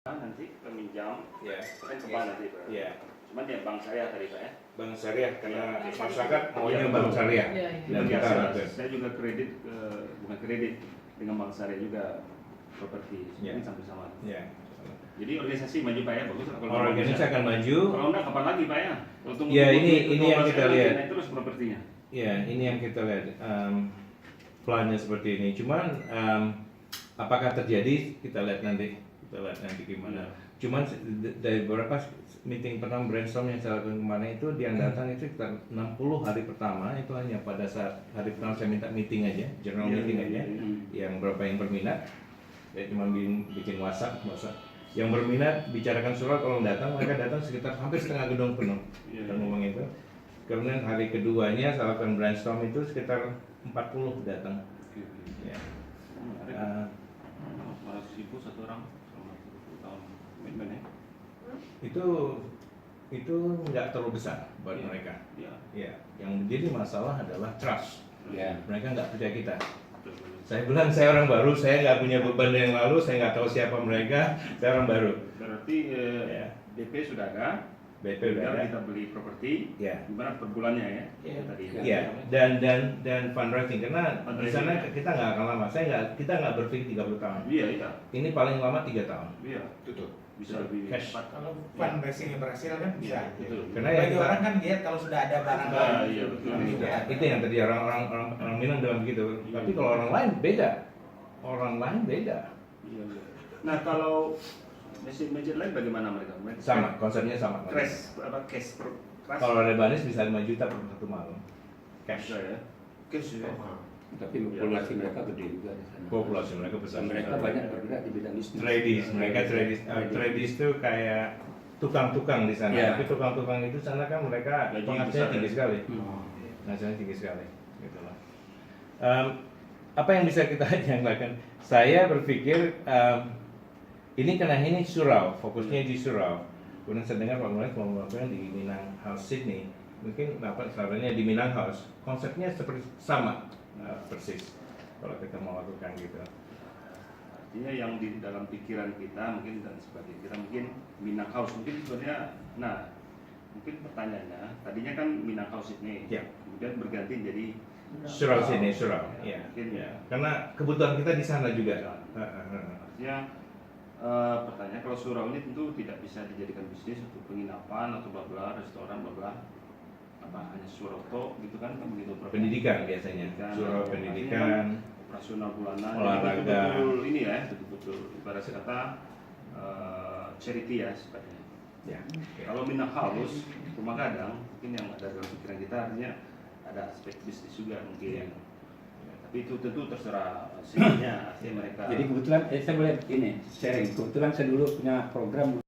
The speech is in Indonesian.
Nanti peminjam ya, kan ke bank nanti Pak. ya. Cuman ya bank syariah tadi Pak ya. Bank syariah karena Iya. masyarakat maunya Iya, bank betul. syariah. Iya, iya. Dan kita harapkan. Saya juga kredit bukan kredit dengan bank syariah juga properti. Iya. Ini sampai sama. Ya. Jadi organisasi maju Pak ya, bagus. Kalau Organisasi akan maju. Kalau enggak kapan lagi Pak ya? Kalau tunggu Ya, tunggu, ini tunggu yang 12 kita kali lihat. naik terus propertinya. Ya, ini yang kita lihat. Plannya seperti ini. Cuman apakah terjadi? Kita lihat nanti. Kita lihat nanti gimana. Cuman dari beberapa meeting pertama brainstorm yang saya lakukan kemarin itu yang datang itu sekitar 60 hari pertama itu hanya pada saat hari pertama saya minta meeting aja, general meeting aja, yang berapa yang berminat, ya cuma bikin WhatsApp. Yang berminat bicarakan surat, kalau datang mereka datang sekitar hampir setengah gedung penuh. Kita ngomong itu. Kemudian hari keduanya saya lakukan brainstorm itu sekitar 40 datang. Ya. 100.000 satu orang selama 10 tahun komitmen ya. Itu nggak terlalu besar buat mereka. Iya. Ya, yang menjadi masalah adalah trust. Ya. Mereka nggak percaya kita. Saya bilang saya orang baru, saya nggak punya beban yang lalu, saya nggak tahu siapa mereka, saya orang baru. Berarti Ya. DP sudah ada. BP udah Tinggal ada. kita beli properti. Ya. Gimana per bulannya ya? Itu tadi. Ya, dan fundraising karena di sana kita nggak akan lama. Kita nggak berpikir 30 tahun. Iya, iya. Ini paling lama 3 tahun. Iya, Tutup. bisa lebih Cash. cepat. Kalau fundraising yang berhasil kan bisa. Iya, betul. Karena ya Bagi kita- orang kan lihat kalau sudah ada barang Nah, baru. iya, betul. Juga. Itu yang tadi orang Minang bilang begitu. Tapi kalau orang lain beda. Orang lain beda. Iya, iya. Nah, kalau mesin lain bagaimana mereka? Sama, konsepnya sama. Crash cash crash. Kalau Lebanese bisa 5 juta per satu malam. Cash. Bisa ya. Cash ya. Tapi populasi mereka gede juga di sana. Populasi mereka besar. Mereka banyak bergerak di bidang bisnis. Tradis, mereka tradis itu kayak tukang-tukang di sana. Iya. Tapi tukang-tukang itu sana kan mereka Gaji penghasilannya besar, tinggi ya? sekali. Penghasilannya tinggi sekali. Gitu loh. Apa yang bisa kita yang lakukan? Saya berpikir ini karena ini surau, fokusnya di surau. Kemudian saya dengar Pak Mulai mau melakukan di Minang House Sydney. Mungkin sarannya di Minang House. Konsepnya seperti sama persis. Kalau kita mau lakukan gitu. Artinya yang di dalam pikiran kita mungkin dan sebagai kita mungkin Minang House mungkin sebenarnya, nah mungkin pertanyaannya tadinya kan Minang House ini, Ya. kemudian berganti jadi Surau sini, surau. Ya. Mungkin ya. Karena kebutuhan kita di sana juga. Artinya pertanyaan kalau surau ini tentu tidak bisa dijadikan bisnis untuk penginapan atau bla bla restoran bla bla apa hanya surau tok gitu kan begitu Pendidikan biasanya. Surau pendidikan, operasional bulanan olahraga. betul ini ya betul ibarat kata charity ya sifatnya. ya. Kalau Minang House rumah gadang mungkin yang ada dalam pikiran kita artinya ada aspek bisnis juga mungkin. Tapi itu tentu terserah hasilnya artinya mereka. Jadi kebetulan saya boleh ini sharing. Kebetulan saya dulu punya program